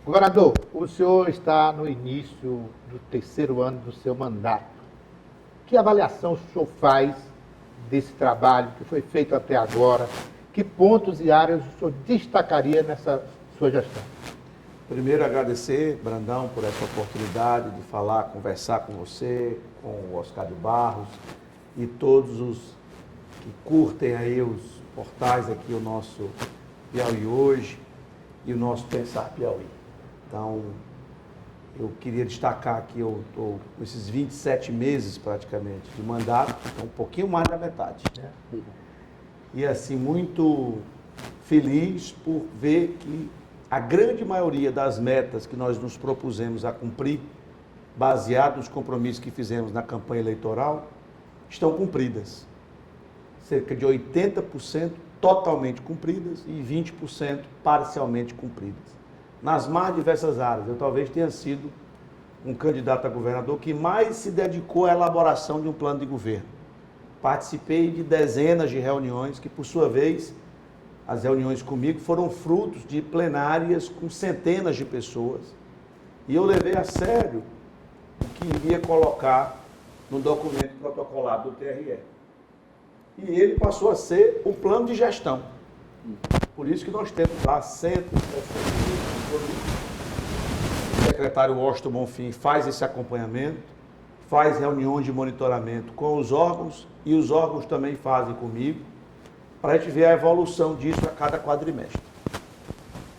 Governador, o senhor está no início do terceiro ano do seu mandato. Que avaliação o senhor faz desse trabalho que foi feito até agora? Que pontos e áreas o senhor destacaria nessa sua gestão? Primeiro, agradecer, Brandão, por essa oportunidade de falar, conversar com você, com o Oscar de Barros e todos os que curtem aí os portais aqui, o nosso Piauí Hoje e o nosso Pensar Piauí. Então, eu queria destacar que eu estou com esses 27 meses praticamente de mandato, então um pouquinho mais da metade, né? E assim, muito feliz por ver que a grande maioria das metas que nós nos propusemos a cumprir, baseado nos compromissos que fizemos na campanha eleitoral, estão cumpridas. Cerca de 80% totalmente cumpridas e 20% parcialmente cumpridas. Nas mais diversas áreas. Eu talvez tenha sido um candidato a governador que mais se dedicou à elaboração de um plano de governo. Participei de dezenas de reuniões que, por sua vez, as reuniões comigo foram frutos de plenárias com centenas de pessoas. E eu levei a sério o que iria colocar no documento protocolado do TRE. E ele passou a ser o plano de gestão. Por isso que nós temos lá centros, o secretário Washington Bonfim faz esse acompanhamento, faz reuniões de monitoramento com os órgãos e os órgãos também fazem comigo, para a gente ver a evolução disso a cada quadrimestre.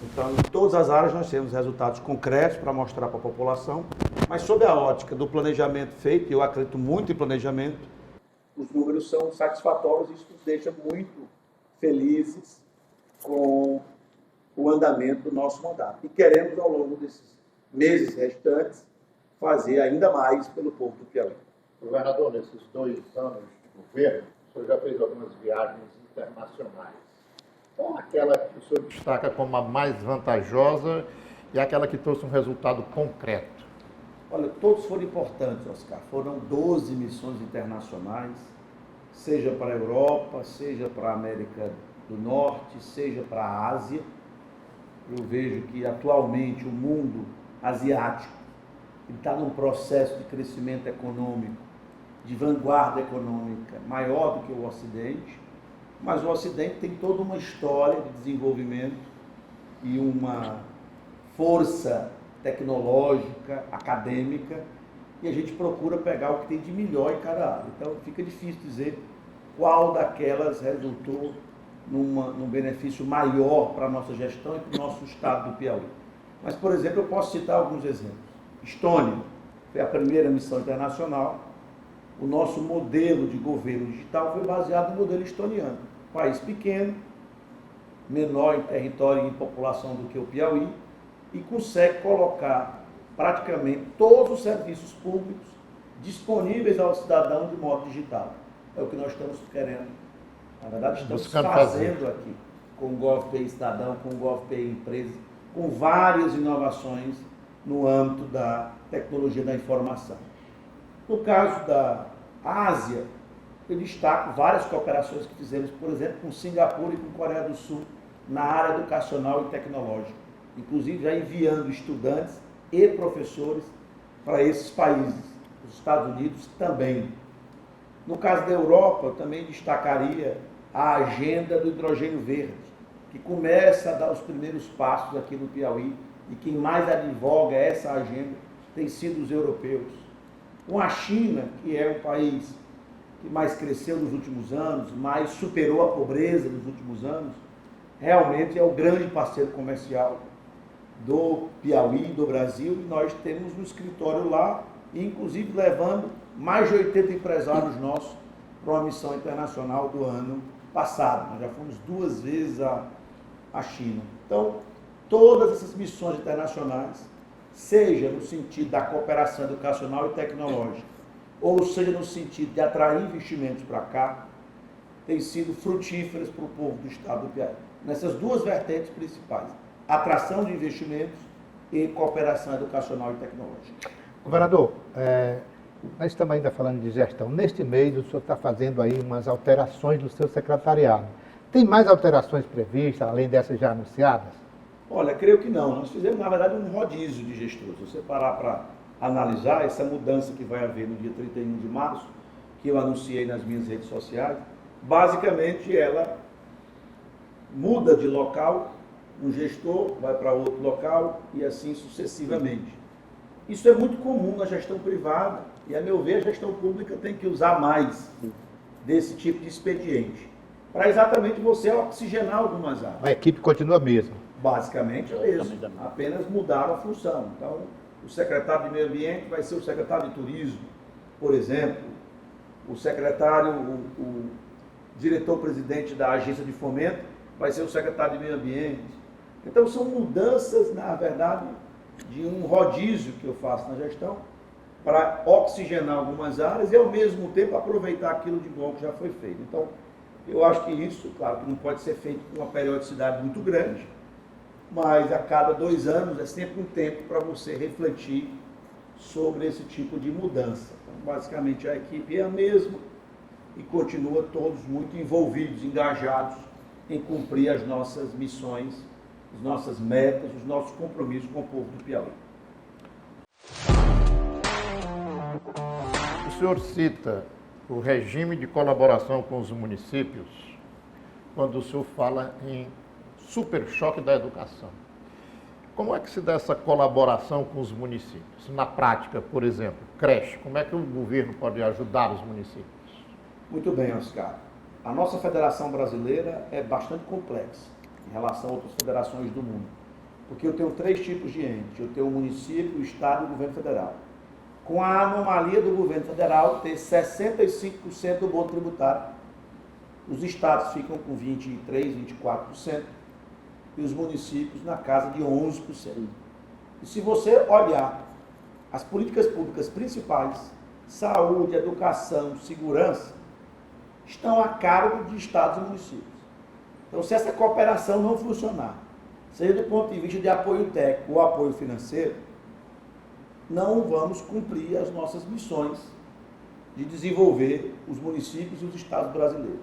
Então, em todas as áreas nós temos resultados concretos para mostrar para a população, mas sob a ótica do planejamento feito, e eu acredito muito em planejamento, os números são satisfatórios e isso nos deixa muito felizes com o andamento do nosso mandato. E queremos, ao longo desses meses restantes, fazer ainda mais pelo povo do Piauí. Governador, nesses 2 anos de governo, o senhor já fez algumas viagens internacionais. Qual aquela que o senhor destaca como a mais vantajosa e aquela que trouxe um resultado concreto? Olha, todos foram importantes, Oscar. Foram 12 missões internacionais, seja para a Europa, seja para a América do Norte, seja para a Ásia. Eu vejo que atualmente o mundo asiático está num processo de crescimento econômico, de vanguarda econômica maior do que o Ocidente, mas o Ocidente tem toda uma história de desenvolvimento e uma força tecnológica, acadêmica, e a gente procura pegar o que tem de melhor em cada área. Então fica difícil dizer qual daquelas resultou num benefício maior para a nossa gestão e para o nosso estado do Piauí. Mas, por exemplo, eu posso citar alguns exemplos. Estônia foi a primeira missão internacional. O nosso modelo de governo digital foi baseado no modelo estoniano. País pequeno, menor em território e em população do que o Piauí, e consegue colocar praticamente todos os serviços públicos disponíveis ao cidadão de modo digital. É o que nós estamos querendo. Na verdade, estamos fazendo aqui, com o GovPay Cidadão, com o GovPay Empresa, com várias inovações no âmbito da tecnologia da informação. No caso da Ásia, eu destaco várias cooperações que fizemos, por exemplo, com Singapura e com Coreia do Sul, na área educacional e tecnológica. Inclusive, já enviando estudantes e professores para esses países. Os Estados Unidos também. No caso da Europa, eu também destacaria a agenda do hidrogênio verde, que começa a dar os primeiros passos aqui no Piauí, e quem mais advoga essa agenda tem sido os europeus. Com a China, que é o país que mais cresceu nos últimos anos, mais superou a pobreza nos últimos anos, realmente é o grande parceiro comercial do Piauí, do Brasil, e nós temos um escritório lá, inclusive levando mais de 80 empresários nossos para uma missão internacional do ano passado. Nós já fomos 2 vezes à China. Então, todas essas missões internacionais, seja no sentido da cooperação educacional e tecnológica, ou seja no sentido de atrair investimentos para cá, têm sido frutíferas para o povo do estado do Piauí. Nessas 2 vertentes principais, atração de investimentos e cooperação educacional e tecnológica. Governador, nós estamos ainda falando de gestão. Neste mês, o senhor está fazendo aí umas alterações no seu secretariado. Tem mais alterações previstas, além dessas já anunciadas? Olha, creio que não. Nós fizemos, na verdade, um rodízio de gestores. Se você parar para analisar essa mudança que vai haver no dia 31 de março, que eu anunciei nas minhas redes sociais, basicamente ela muda de local, um gestor vai para outro local e assim sucessivamente. Isso é muito comum na gestão privada e, a meu ver, a gestão pública tem que usar mais desse tipo de expediente, para exatamente você oxigenar algumas áreas. A equipe continua a mesma. Basicamente é isso, apenas mudaram a função. Então, o secretário de Meio Ambiente vai ser o secretário de Turismo, por exemplo, o secretário, o diretor-presidente da Agência de Fomento vai ser o secretário de Meio Ambiente. Então, são mudanças, na verdade, de um rodízio que eu faço na gestão para oxigenar algumas áreas e, ao mesmo tempo, aproveitar aquilo de bom que já foi feito. Então, eu acho que isso, claro, que não pode ser feito com uma periodicidade muito grande, mas a cada 2 anos é sempre um tempo para você refletir sobre esse tipo de mudança. Então, basicamente, a equipe é a mesma e continua todos muito envolvidos, engajados em cumprir as nossas missões, as nossas metas, os nossos compromissos com o povo do Piauí. O senhor cita o regime de colaboração com os municípios quando o senhor fala em super choque da educação. Como é que se dá essa colaboração com os municípios? Na prática, por exemplo, creche, como é que o governo pode ajudar os municípios? Muito bem, Oscar. A nossa federação brasileira é bastante complexa em relação a outras federações do mundo, porque eu tenho 3 tipos de ente. Eu tenho o município, o estado e o governo federal. Com a anomalia do governo federal ter 65% do bolo tributário, os estados ficam com 23%, 24%, e os municípios na casa de 11%. E se você olhar as políticas públicas principais, saúde, educação, segurança, estão a cargo de estados e municípios. Então, se essa cooperação não funcionar, seja do ponto de vista de apoio técnico ou apoio financeiro, não vamos cumprir as nossas missões de desenvolver os municípios e os estados brasileiros.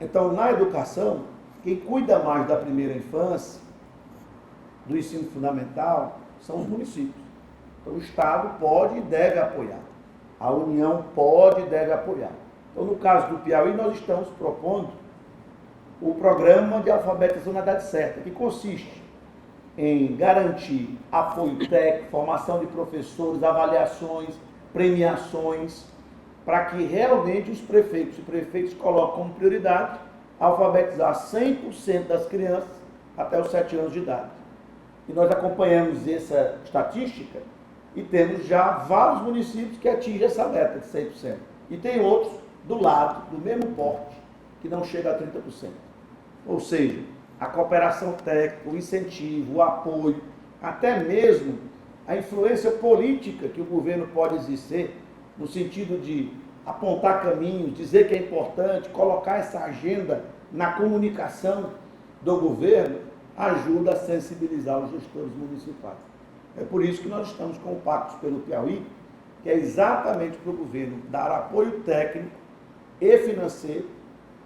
Então, na educação, quem cuida mais da primeira infância, do ensino fundamental, são os municípios. Então, o Estado pode e deve apoiar. A União pode e deve apoiar. Então, no caso do Piauí, nós estamos propondo o programa de alfabetização na idade certa, que consiste em garantir apoio técnico, formação de professores, avaliações, premiações, para que realmente os prefeitos e prefeitos coloquem como prioridade alfabetizar 100% das crianças até os 7 anos de idade. E nós acompanhamos essa estatística e temos já vários municípios que atingem essa meta de 100%. E tem outros do lado, do mesmo porte, que não chega a 30%. Ou seja, a cooperação técnica, o incentivo, o apoio, até mesmo a influência política que o governo pode exercer, no sentido de apontar caminhos, dizer que é importante, colocar essa agenda na comunicação do governo, ajuda a sensibilizar os gestores municipais. É por isso que nós estamos com o Pactos pelo Piauí, que é exatamente para o governo dar apoio técnico e financeiro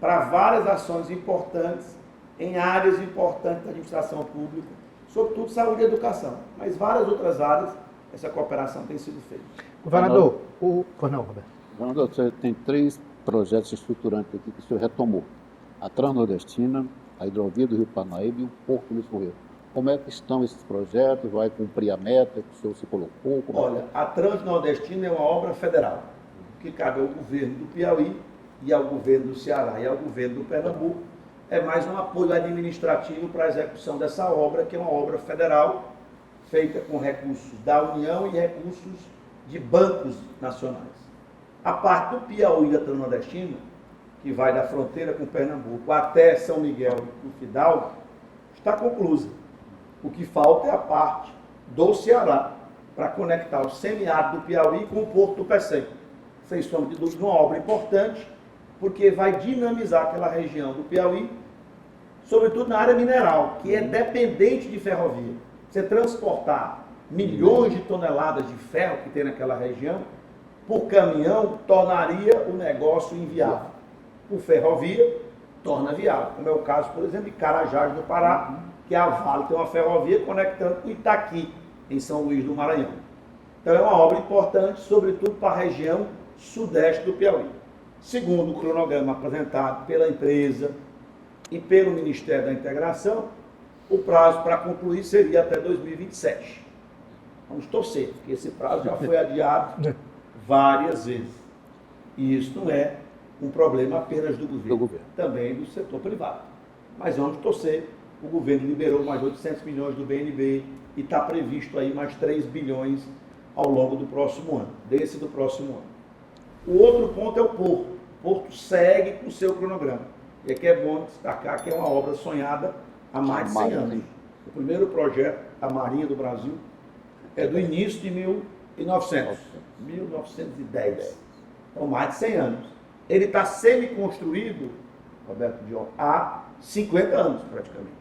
para várias ações importantes em áreas importantes da administração pública, sobretudo saúde e educação, mas várias outras áreas essa cooperação tem sido feita. Governador, não, Roberto. Governador, você tem 3 projetos estruturantes aqui que o senhor retomou. A Transnordestina, a hidrovia do Rio Parnaíba e o Porto do Lisboa. Como é que estão esses projetos? Vai cumprir a meta que o senhor se colocou? Olha, a Transnordestina é uma obra federal, que cabe ao governo do Piauí e ao governo do Ceará e ao governo do Pernambuco. É mais um apoio administrativo para a execução dessa obra, que é uma obra federal, feita com recursos da União e recursos de bancos nacionais. A parte do Piauí da Transnordestina, que vai da fronteira com Pernambuco até São Miguel do Fidalgo, está conclusa. O que falta é a parte do Ceará, para conectar o semiárido do Piauí com o Porto do Pecém. Sem sombra de dúvida, uma obra importante, porque vai dinamizar aquela região do Piauí, sobretudo na área mineral, que é dependente de ferrovia. Você transportar milhões de toneladas de ferro que tem naquela região, por caminhão, tornaria o negócio inviável. Por ferrovia, torna viável, como é o caso, por exemplo, de Carajás, no Pará, que a Vale tem uma ferrovia conectando com Itaqui, em São Luís do Maranhão. Então é uma obra importante, sobretudo para a região sudeste do Piauí. Segundo o cronograma apresentado pela empresa e pelo Ministério da Integração, o prazo para concluir seria até 2027. Vamos torcer, porque esse prazo já foi adiado várias vezes. E isso não é um problema apenas do governo, também do setor privado. Mas vamos torcer. O governo liberou mais 800 milhões do BNB e está previsto aí mais 3 bilhões ao longo do próximo ano, do próximo ano. O outro ponto é o Porto. O Porto segue com o seu cronograma. E aqui é bom destacar que é uma obra sonhada há mais de 100 anos. O primeiro projeto, a Marinha do Brasil, é do início de 1910. Então, mais de 100 anos. Ele está semi-construído, Roberto Dion, há 50 anos, praticamente.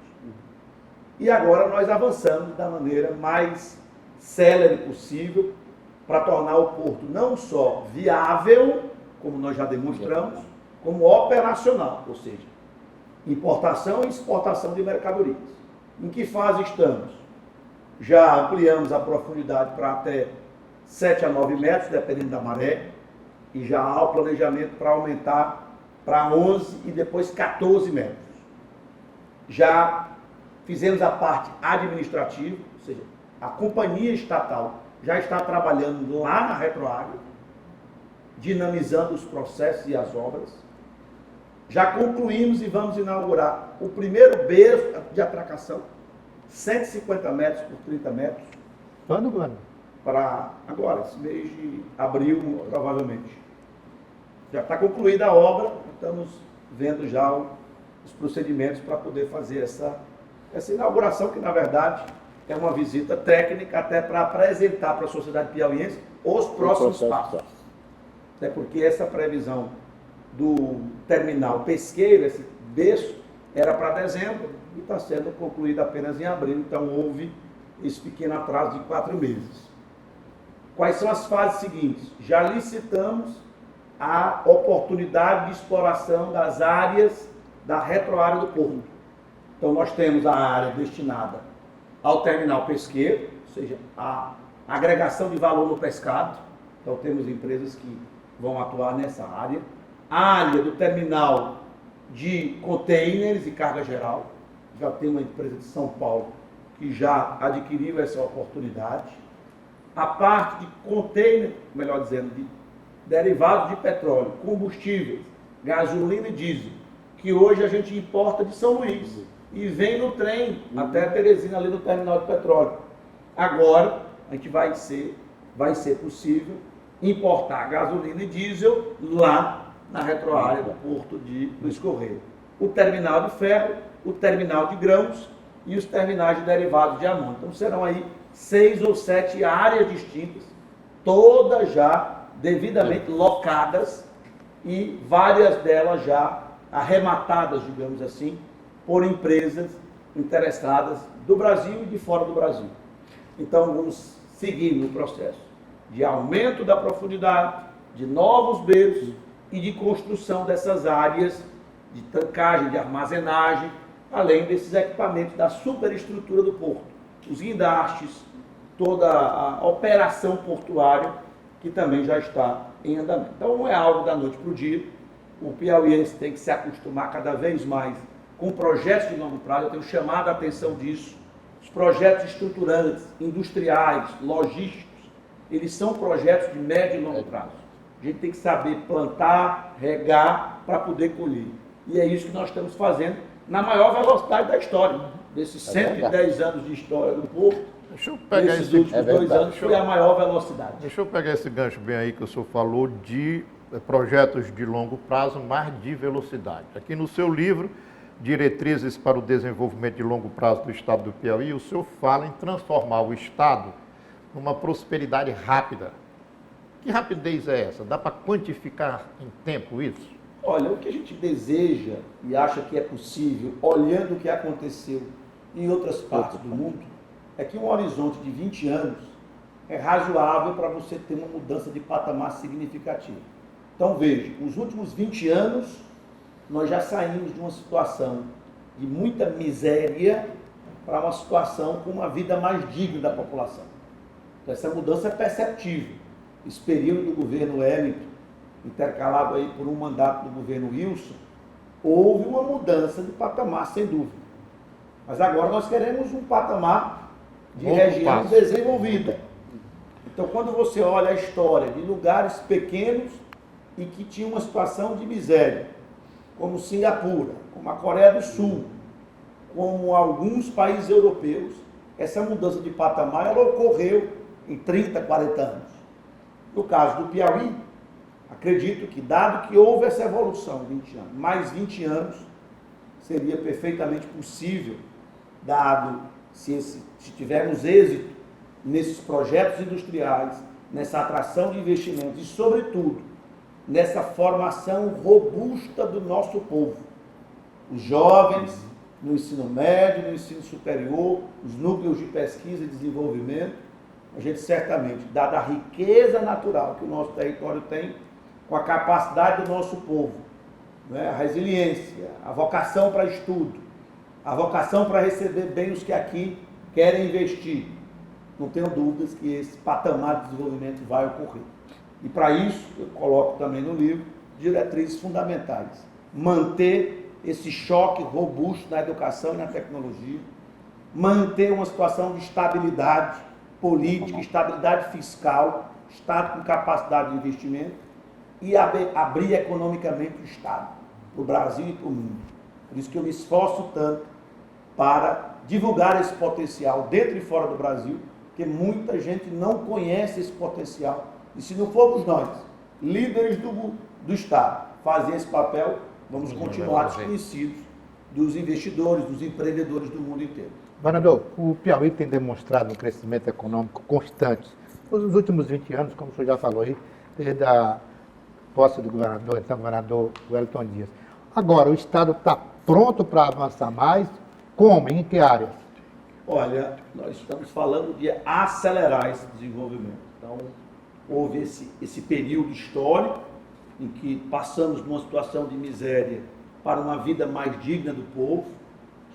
E agora nós avançamos da maneira mais célere possível para tornar o porto não só viável, como nós já demonstramos, como operacional, ou seja, importação e exportação de mercadorias. Em que fase estamos? Já ampliamos a profundidade para até 7 a 9 metros, dependendo da maré, e já há o planejamento para aumentar para 11 e depois 14 metros. Já fizemos a parte administrativa, ou seja, a companhia estatal já está trabalhando lá na Retroagro, dinamizando os processos e as obras. Já concluímos e vamos inaugurar o primeiro berço de atracação, 150 metros por 30 metros. Quando? Para agora, esse mês de abril, muito provavelmente. Já está concluída a obra, estamos vendo já os procedimentos para poder fazer essa inauguração, que na verdade é uma visita técnica até para apresentar para a sociedade piauiense os próximos passos. Até porque essa previsão do terminal pesqueiro, esse berço, era para dezembro e está sendo concluída apenas em abril, então houve esse pequeno atraso de 4 meses. Quais são as fases seguintes? Já licitamos a oportunidade de exploração das áreas da retroárea do porto. Então nós temos a área destinada ao terminal pesqueiro, ou seja, a agregação de valor no pescado. Então temos empresas que vão atuar nessa área. A área do terminal de containers e carga geral. Já tem uma empresa de São Paulo que já adquiriu essa oportunidade. A parte de container, melhor dizendo, de derivados de petróleo, combustíveis, gasolina e diesel, que hoje a gente importa de São Luís e vem no trem até Teresina, ali no terminal de petróleo. Agora, a gente vai ser possível importar gasolina e diesel lá na retroárea do porto de Luiz Correia. O terminal de ferro, o terminal de grãos e os terminais de derivados de amônio. Então serão aí 6 ou 7 áreas distintas, todas já devidamente locadas e várias delas já arrematadas, digamos assim, por empresas interessadas do Brasil e de fora do Brasil. Então vamos seguir no processo de aumento da profundidade, de novos berços e de construção dessas áreas de tancagem, de armazenagem, além desses equipamentos da superestrutura do porto, os guindastes, toda a operação portuária que também já está em andamento. Então não é algo da noite para o dia. O piauiense tem que se acostumar cada vez mais com projetos de longo prazo. Eu tenho chamado a atenção disso. Os projetos estruturantes, industriais, logísticos, eles são projetos de médio e longo prazo. A gente tem que saber plantar, regar para poder colher. E é isso que nós estamos fazendo na maior velocidade da história. Desses 110 anos de história do porto, deixa eu pegar nesses últimos 2 anos foi a maior velocidade. Deixa eu pegar esse gancho bem aí que o senhor falou de projetos de longo prazo, mas de velocidade. Aqui no seu livro, Diretrizes para o Desenvolvimento de Longo Prazo do Estado do Piauí, o senhor fala em transformar o Estado numa prosperidade rápida. Que rapidez é essa? Dá para quantificar em tempo isso? Olha, o que a gente deseja e acha que é possível, olhando o que aconteceu em outras partes do mundo, é que um horizonte de 20 anos é razoável para você ter uma mudança de patamar significativa. Então veja, nos últimos 20 anos, nós já saímos de uma situação de muita miséria para uma situação com uma vida mais digna da população. Então, essa mudança é perceptível. Esse período do governo Wellington, intercalado aí por um mandato do governo Wilson, houve uma mudança de patamar, sem dúvida. Mas agora nós queremos um patamar de região desenvolvida. Então, quando você olha a história de lugares pequenos e que tinham uma situação de miséria, como Singapura, como a Coreia do Sul, como alguns países europeus, essa mudança de patamar ela ocorreu em 30, 40 anos. No caso do Piauí, acredito que, dado que houve essa evolução em 20 anos, mais 20 anos seria perfeitamente possível, dado se tivermos êxito nesses projetos industriais, nessa atração de investimentos e, sobretudo, nessa formação robusta do nosso povo. Os jovens, no ensino médio, no ensino superior, os núcleos de pesquisa e desenvolvimento, a gente certamente, dada a riqueza natural que o nosso território tem, com a capacidade do nosso povo, né, a resiliência, a vocação para estudo, a vocação para receber bem os que aqui querem investir, não tenho dúvidas que esse patamar de desenvolvimento vai ocorrer. E para isso, eu coloco também no livro, diretrizes fundamentais. Manter esse choque robusto na educação e na tecnologia, manter uma situação de estabilidade política, estabilidade fiscal, Estado com capacidade de investimento e abrir economicamente o Estado, para o Brasil e para o mundo. Por isso que eu me esforço tanto para divulgar esse potencial dentro e fora do Brasil, porque muita gente não conhece esse potencial. E se não formos nós, líderes do Estado, fazer esse papel, vamos continuar desconhecidos dos investidores, dos empreendedores do mundo inteiro. Governador, o Piauí tem demonstrado um crescimento econômico constante. Nos últimos 20 anos, como o senhor já falou aí, desde a posse do governador, então governador Wellington Dias. Agora, o Estado está pronto para avançar mais? Como? Em que áreas? Olha, nós estamos falando de acelerar esse desenvolvimento. Então, houve esse período histórico em que passamos de uma situação de miséria para uma vida mais digna do povo,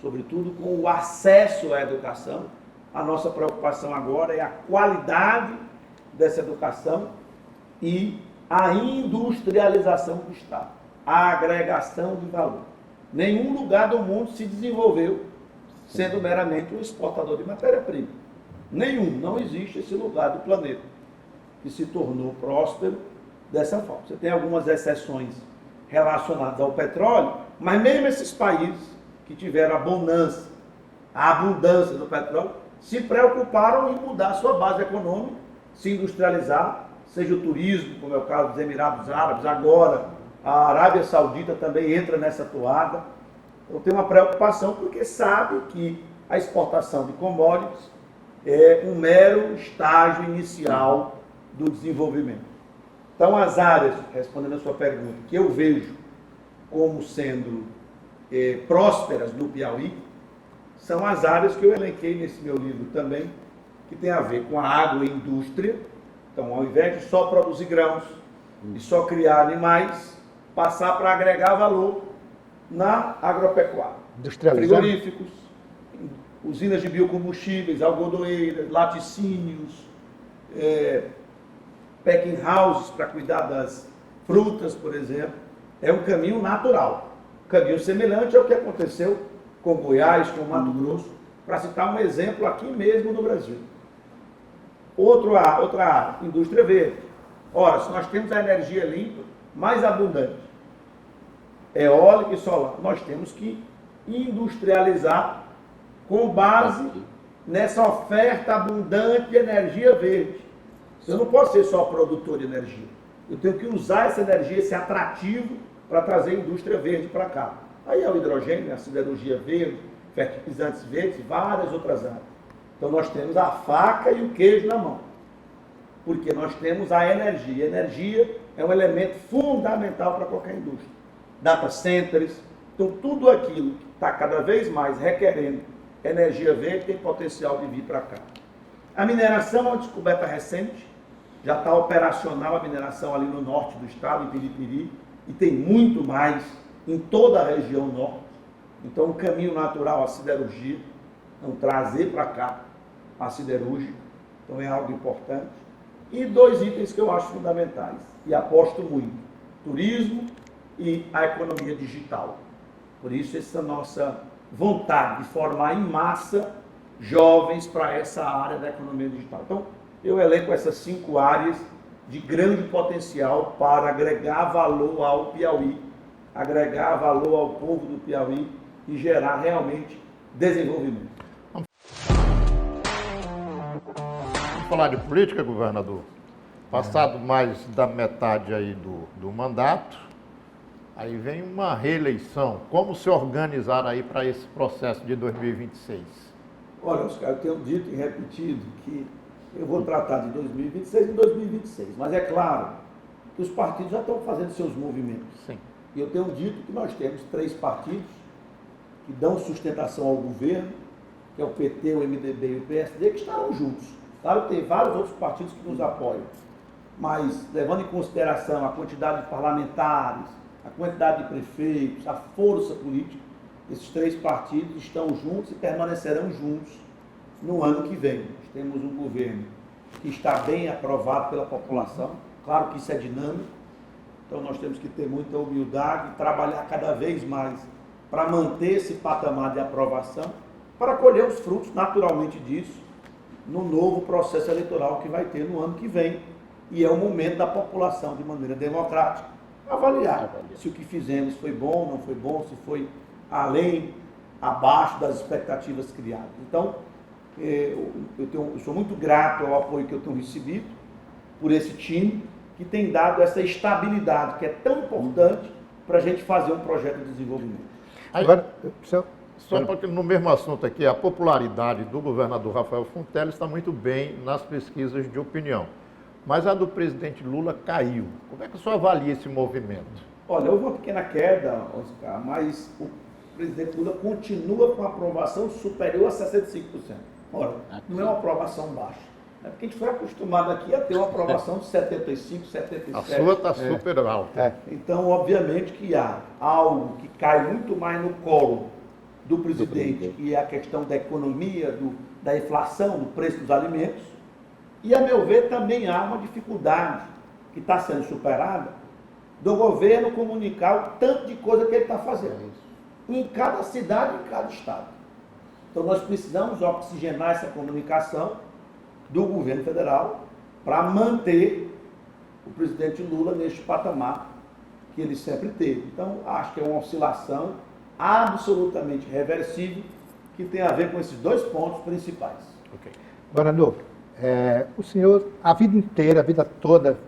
sobretudo com o acesso à educação. A nossa preocupação agora é a qualidade dessa educação e a industrialização do Estado, a agregação de valor. Nenhum lugar do mundo se desenvolveu sendo meramente um exportador de matéria-prima. Nenhum, não existe esse lugar do planeta que se tornou próspero dessa forma. Você tem algumas exceções relacionadas ao petróleo, mas mesmo esses países que tiveram a abundância do petróleo, se preocuparam em mudar a sua base econômica, se industrializar, seja o turismo, como é o caso dos Emirados Árabes, agora a Arábia Saudita também entra nessa toada. Então tem uma preocupação porque sabe que a exportação de commodities é um mero estágio inicial do desenvolvimento. Então as áreas, respondendo a sua pergunta, que eu vejo como sendo prósperas no Piauí, são as áreas que eu elenquei nesse meu livro também, que tem a ver com a agroindústria. Então, ao invés de só produzir grãos e só criar animais, passar para agregar valor na agropecuária. Frigoríficos, usinas de biocombustíveis, algodoeiras, laticínios, packing houses para cuidar das frutas, por exemplo. É um caminho natural. Um caminho semelhante ao que aconteceu com Goiás, com Mato Grosso, para citar um exemplo aqui mesmo no Brasil. Outra área, indústria verde. Ora, se nós temos a energia limpa, mais abundante, eólica e solar, nós temos que industrializar com base nessa oferta abundante de energia verde. Eu não posso ser só produtor de energia. Eu tenho que usar essa energia, esse atrativo, para trazer indústria verde para cá. Aí é o hidrogênio, a siderurgia verde, fertilizantes verdes, várias outras áreas. Então nós temos a faca e o queijo na mão. Porque nós temos a energia. A energia é um elemento fundamental para qualquer indústria. Data centers, então tudo aquilo que está cada vez mais requerendo energia verde tem potencial de vir para cá. A mineração é uma descoberta recente, já está operacional a mineração ali no norte do estado, em Piripiri, e tem muito mais em toda a região norte. Então, um caminho natural à siderurgia. Então, trazer para cá a siderúrgica, então é algo importante. E 2 itens que eu acho fundamentais, e aposto muito, turismo e a economia digital. Por isso, essa nossa vontade de formar em massa jovens para essa área da economia digital. Então, eu elenco essas 5 áreas de grande potencial para agregar valor ao Piauí, agregar valor ao povo do Piauí e gerar realmente desenvolvimento. Vamos falar de política, governador? Passado mais da metade aí do mandato, aí vem uma reeleição. Como se organizar aí para esse processo de 2026? Olha, Oscar, eu tenho dito e repetido que eu vou tratar de 2026 e 2026, mas é claro que os partidos já estão fazendo seus movimentos. Sim. E eu tenho dito que nós temos 3 partidos que dão sustentação ao governo, que é o PT, o MDB e o PSD, que estarão juntos. Claro que tem vários outros partidos que nos apoiam, mas levando em consideração a quantidade de parlamentares, a quantidade de prefeitos, a força política, esses 3 partidos estão juntos e permanecerão juntos no ano que vem. Nós temos um governo que está bem aprovado pela população, claro que isso é dinâmico, então nós temos que ter muita humildade e trabalhar cada vez mais para manter esse patamar de aprovação, para colher os frutos naturalmente disso no novo processo eleitoral que vai ter no ano que vem. E é o momento da população, de maneira democrática, avaliar se o que fizemos foi bom, não foi bom, se foi além, abaixo das expectativas criadas. Então, eu sou muito grato ao apoio que eu tenho recebido por esse time, que tem dado essa estabilidade, que é tão importante para a gente fazer um projeto de desenvolvimento. Agora, Só porque no mesmo assunto aqui, a popularidade do governador Rafael Fonteles está muito bem nas pesquisas de opinião. Mas a do presidente Lula caiu. Como é que o senhor avalia esse movimento? Olha, houve uma pequena queda, Oscar, mas o presidente Lula continua com a aprovação superior a 65%. Ora, não é uma aprovação baixa. É porque a gente foi acostumado aqui a ter uma aprovação de 75%, 77%. A sua está super alta. Então, obviamente que há algo que cai muito mais no colo do presidente, que é a questão da economia, da inflação, do preço dos alimentos. E, a meu ver, também há uma dificuldade que está sendo superada do governo comunicar o tanto de coisa que ele está fazendo, em cada cidade, em cada estado. Então, nós precisamos oxigenar essa comunicação do governo federal para manter o presidente Lula neste patamar que ele sempre teve. Então, acho que é uma oscilação absolutamente reversível que tem a ver com esses 2 pontos principais. Okay. governador, o senhor, a vida inteira, a vida toda,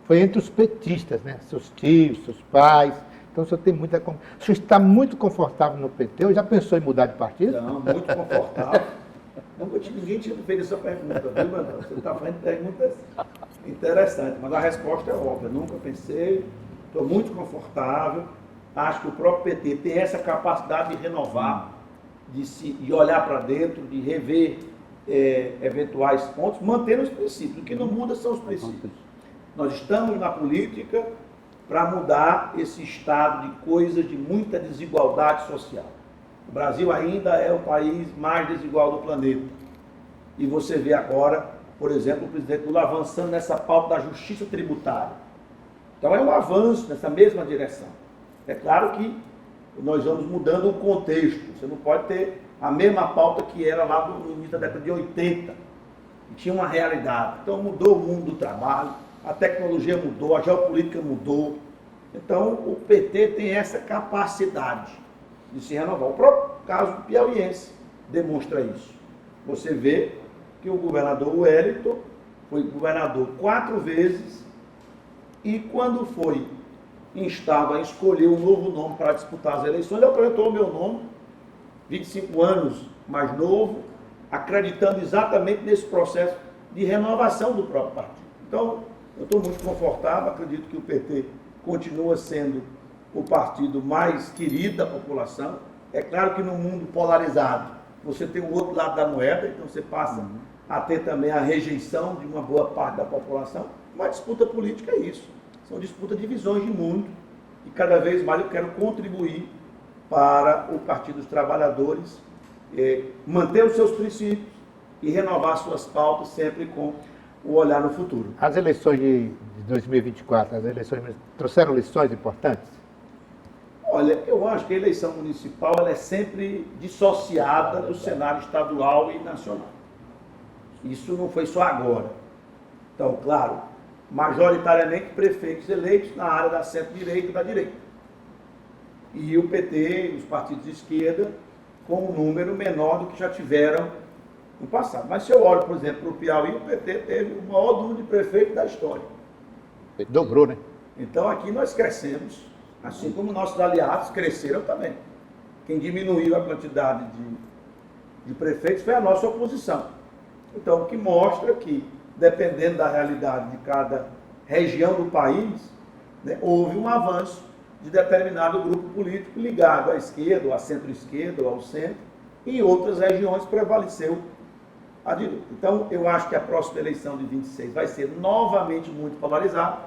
foi entre os petistas, né? Seus tios, seus pais. Então, o senhor tem muita... O senhor está muito confortável no PT? Ou já pensou em mudar de partido? Não, muito confortável. Ninguém tinha feito essa pergunta, viu, Manuel? Você está fazendo perguntas interessantes, mas a resposta é óbvia. Nunca pensei, estou muito confortável. Acho que o próprio PT tem essa capacidade de renovar, de olhar para dentro, de rever eventuais pontos, mantendo os princípios. O que não muda são os princípios. Nós estamos na política para mudar esse estado de coisas de muita desigualdade social. O Brasil ainda é o país mais desigual do planeta. E você vê agora, por exemplo, o presidente Lula avançando nessa pauta da justiça tributária. Então é um avanço nessa mesma direção. É claro que nós vamos mudando o contexto. Você não pode ter a mesma pauta que era lá no início da década de 80, que tinha uma realidade. Então mudou o mundo do trabalho, a tecnologia mudou, a geopolítica mudou. Então o PT tem essa capacidade de se renovar. O próprio caso do piauiense demonstra isso. Você vê que o governador Wellington foi governador 4 vezes e quando foi instado a escolher um novo nome para disputar as eleições, ele apresentou o meu nome, 25 anos mais novo, acreditando exatamente nesse processo de renovação do próprio partido. Então, eu estou muito confortável, acredito que o PT continua sendo o partido mais querido da população. É claro que no mundo polarizado, você tem o outro lado da moeda, então você passa a ter também a rejeição de uma boa parte da população. Uma disputa política é isso. São disputas de visões de mundo e cada vez mais eu quero contribuir para o Partido dos Trabalhadores manter os seus princípios e renovar suas pautas sempre com o olhar no futuro. As eleições de 2024, as eleições trouxeram lições importantes? Olha, eu acho que a eleição municipal ela é sempre dissociada do cenário estadual e nacional. Isso não foi só agora. Então, claro, majoritariamente prefeitos eleitos na área da centro-direita e da direita. E o PT, os partidos de esquerda, com um número menor do que já tiveram no passado. Mas se eu olho, por exemplo, para o Piauí, o PT teve o maior número de prefeitos da história. Dobrou, né? Então aqui nós crescemos, assim como nossos aliados cresceram também. Quem diminuiu a quantidade de prefeitos foi a nossa oposição. Então, o que mostra que, dependendo da realidade de cada região do país, né, houve um avanço de determinado grupo político ligado à esquerda, ou à centro-esquerda, ou ao centro, e em outras regiões prevaleceu a direita. Então, eu acho que a próxima eleição de 26 vai ser novamente muito polarizada,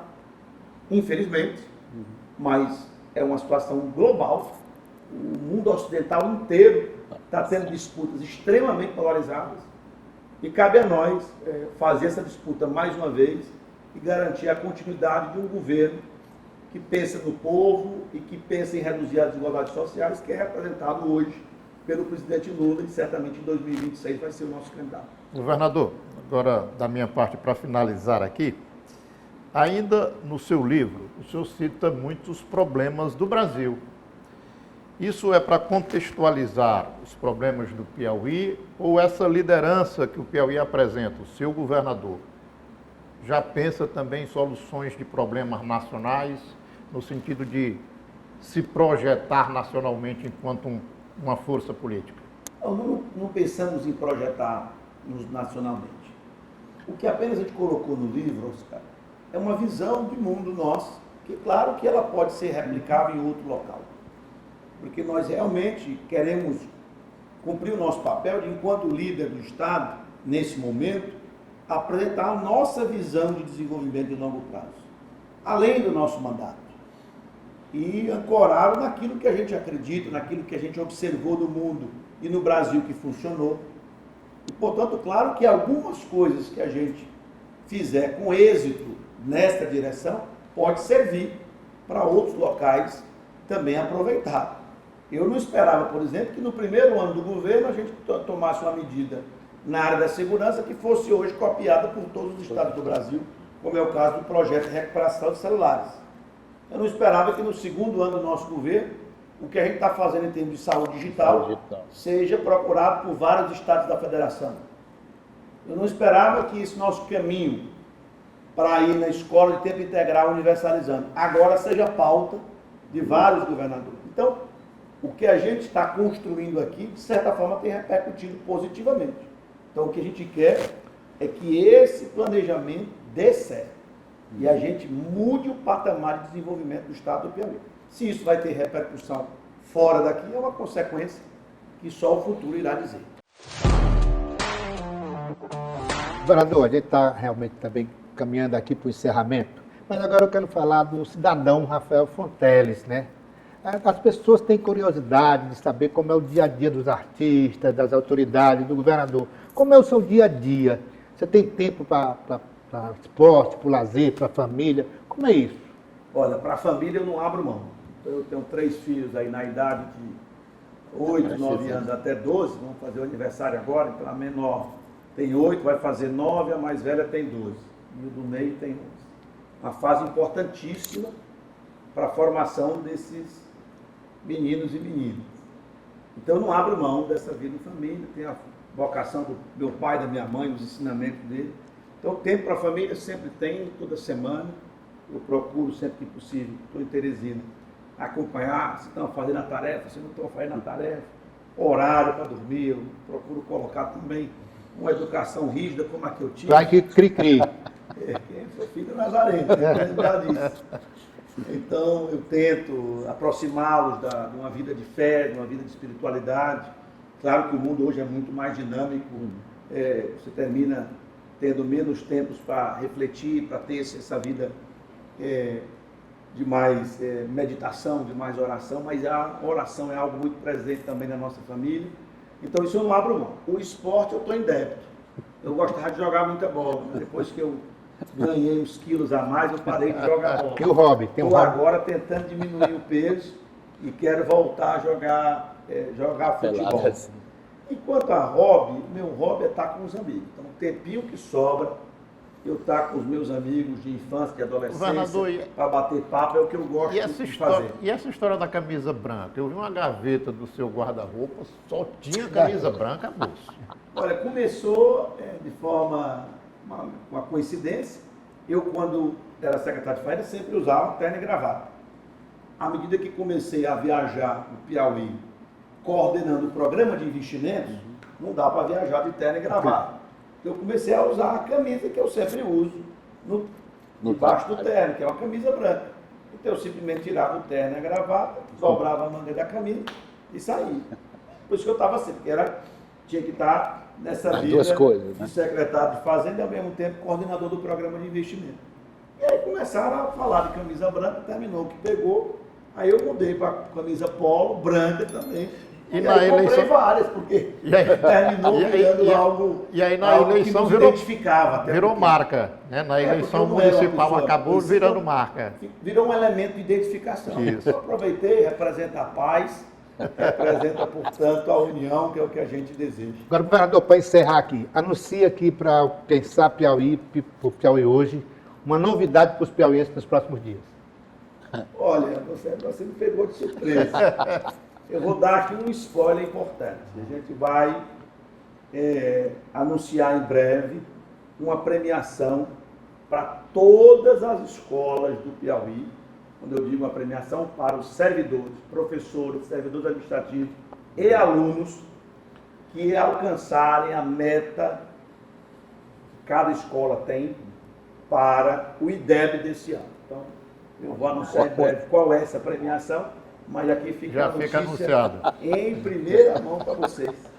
infelizmente, mas é uma situação global. O mundo ocidental inteiro está tendo disputas extremamente polarizadas e cabe a nós fazer essa disputa mais uma vez e garantir a continuidade de um governo que pensa no povo e que pensa em reduzir as desigualdades sociais, que é representado hoje pelo presidente Lula e certamente em 2026 vai ser o nosso candidato. Governador, agora da minha parte para finalizar aqui, ainda no seu livro, o senhor cita muitos problemas do Brasil. Isso é para contextualizar os problemas do Piauí ou essa liderança que o Piauí apresenta, o seu governador, já pensa também em soluções de problemas nacionais, no sentido de se projetar nacionalmente enquanto uma força política? Não pensamos em projetar-nos nacionalmente. O que apenas a gente colocou no livro, Oscar, é uma visão de mundo nosso, que claro que ela pode ser replicável em outro local. Porque nós realmente queremos cumprir o nosso papel de, enquanto líder do Estado, nesse momento, apresentar a nossa visão de desenvolvimento de longo prazo, além do nosso mandato. E ancorado naquilo que a gente acredita, naquilo que a gente observou no mundo e no Brasil que funcionou. E, portanto, claro que algumas coisas que a gente fizer com êxito nesta direção pode servir para outros locais também aproveitar. Eu não esperava, por exemplo, que no primeiro ano do governo a gente tomasse uma medida na área da segurança que fosse hoje copiada por todos os estados do Brasil, como é o caso do projeto de recuperação de celulares. Eu não esperava que no segundo ano do nosso governo, o que a gente está fazendo em termos de saúde digital seja procurado por vários estados da federação. Eu não esperava que esse nosso caminho para ir na escola de tempo integral universalizando agora seja pauta de vários governadores. Então, o que a gente está construindo aqui, de certa forma, tem repercutido positivamente. Então, o que a gente quer é que esse planejamento dê certo e a gente mude o patamar de desenvolvimento do Estado do Piauí. Se isso vai ter repercussão fora daqui, é uma consequência que só o futuro irá dizer. Governador, a gente está realmente também caminhando aqui para o encerramento, mas agora eu quero falar do cidadão Rafael Fonteles, né? As pessoas têm curiosidade de saber como é o dia a dia dos artistas, das autoridades, do governador. Como é o seu dia a dia? Você tem tempo para esporte, para o lazer, para a família? Como é isso? Olha, para a família eu não abro mão. Eu tenho 3 filhos aí na idade de 8, 9 anos até 12, vamos fazer o aniversário agora, então a menor tem 8, vai fazer 9, a mais velha tem 12. E o do meio tem 11. Uma fase importantíssima para a formação desses meninos e meninas. Então eu não abro mão dessa vida em família, tenho a vocação do meu pai, da minha mãe, os ensinamentos dele. Então tempo para a família sempre tenho, toda semana. Eu procuro sempre que possível, estou em Teresina, acompanhar se estão fazendo a tarefa, se não estão fazendo a tarefa, horário para dormir, eu procuro colocar também uma educação rígida como a que eu tive. Vai que cri-cri. Sou filho do Nazareno, lembrar disso. Então eu tento aproximá-los de uma vida de fé, de uma vida de espiritualidade. Claro que o mundo hoje é muito mais dinâmico, você termina tendo menos tempos para refletir, para ter essa vida de mais meditação, de mais oração, mas a oração é algo muito presente também na nossa família. Então isso eu não abro mão. O esporte eu estou em débito. Eu gostava de jogar muita bola, mas depois que eu ganhei uns quilos a mais, eu parei de jogar bola. Tem o hobby, tem um Estou hobby. agora tentando diminuir o peso e quero voltar a jogar futebol. Peladas. Enquanto a hobby, meu hobby é estar com os amigos. Então, o tempinho que sobra, eu estar com os meus amigos de infância, de adolescência, Governador, para bater papo, é o que eu gosto E essa, de fazer. e essa história da camisa branca? Eu vi uma gaveta do seu guarda-roupa, só tinha camisa branca, moço. Olha, começou de forma, uma coincidência. Eu, quando era secretário de Fazenda, sempre usava terno e gravata. À medida que comecei a viajar no Piauí, coordenando o programa de investimentos, não dá para viajar de terno e gravata. Então, eu comecei a usar a camisa que eu sempre uso debaixo do terno, que é uma camisa branca. Então, eu simplesmente tirava o terno e a gravata, dobrava a manga da camisa e saía. Por isso que eu estava assim, porque tinha que estar nessa As vida duas coisas, né? de secretário de Fazenda e, ao mesmo tempo, coordenador do programa de investimento. E aí começaram a falar de camisa branca, terminou o que pegou. Aí eu mudei para camisa polo, branca também. E E na aí comprei eleição- várias, porque E aí- terminou virando algo, e aí na algo eleição que nos virou- identificava. até Virou porque marca, né? Na É, eleição porque eu não era uma municipal pessoa acabou conhecida, virando marca. Virou um elemento de identificação. Isso. Eu aproveitei, representa a paz, representa, portanto, a união, que é o que a gente deseja. Agora, governador, para encerrar aqui, anuncia aqui para quem sabe Piauí, para o Piauí hoje, uma novidade para os piauienses nos próximos dias. Olha, você me pegou de surpresa. Eu vou dar aqui um spoiler importante. A gente vai anunciar em breve uma premiação para todas as escolas do Piauí. Quando eu digo uma premiação, para os servidores, professores, servidores administrativos e alunos que alcançarem a meta que cada escola tem para o IDEB desse ano. Então, eu vou anunciar em breve qual é essa premiação, mas aqui fica Já a fica notícia anunciado. em primeira mão para vocês.